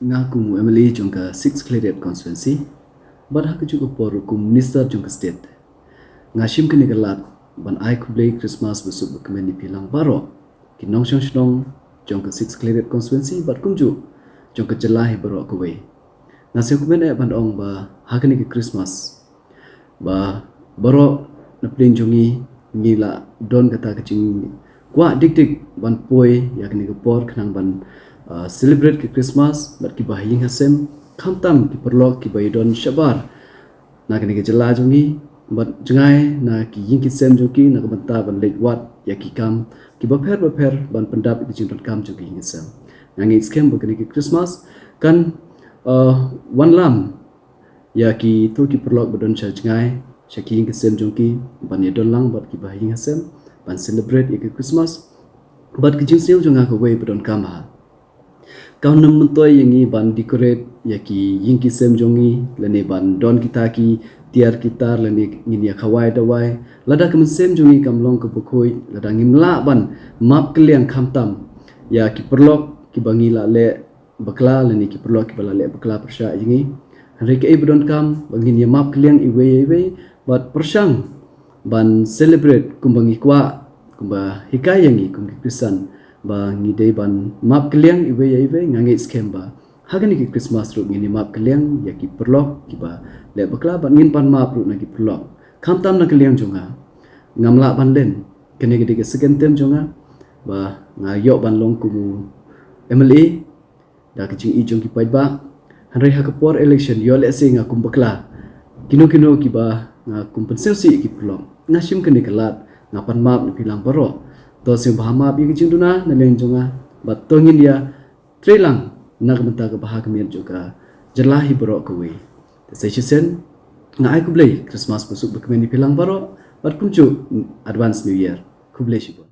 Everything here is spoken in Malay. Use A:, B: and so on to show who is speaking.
A: Ngaku mu Emily jongka 6 Claret constituency bar hak juga por kum minister jongka state ngashim kini galat ban ai kublei Christmas besuk bekemeni pilang baro kinong shong jongka 6 Claret constituency bar kumju jongka jelahi baro kuwe nasi kumen ban ong ba hakani ke Christmas ba baro napling jongi ngila don kata kecing kwa dik ban poi yakni ke por kenang ban celebrate ke Christmas bat ki bahing hasem khamtam ki perlok ki baidon shabar na kini ke jela jongi bat jengai na ki ying ki sem joki na banta ban late wat ya ki kam ki baper ban pendap ki jingdot kam joki ying sem nangi scam bakini ke Christmas kan one lam ya ki tu ki perlok badon jengai shaki ying ki sem joki ban yedon lang bat ki bahing hasem ban celebrate ya ki Christmas bat ki jing sil jonga ko wei badon kam ha kau nam mentoi yangi ban decorate yaki yingki sem jongi lene ban don kita ki tiar kita lene ngin ya khawai dawai lada kem sem jongi kamlong ke bukoi lada ngimla ban map kliang khamtam ya ki perlok ki bangila le bakla lene ki perlok ki bala le bakla persha yingi hari ke ibron kam bangin ya map kliang iwe bat persang ban celebrate kumbangi kwa kumba hikayangi kumki krisan ba ngidei ban map kliang iwe ngangi scam ba hagani ki Christmas ru ngini map kliang ya ki perlok ki ba le bakla ban ngin pan map ru na ki perlok khamtam na kliang jonga ngamla ban len kene gede ke second term jonga ba ngayo ban long kumu MLA da ki jing i jong ki pai ba hanrei ha kapor election yo le sing akum bakla kino ki ba nga kompensasi ki perlok ngashim kene kelat ngapan map ni pilang baro to sing bahama bi kicing duna na leng jonga bat tongin dia trelang nak benta ke bahag mir juga jelahi baro kowe sai chisen ngai kublei Christmas besuk bekemeni pilang baro bat kuncu advance new year kublei shibo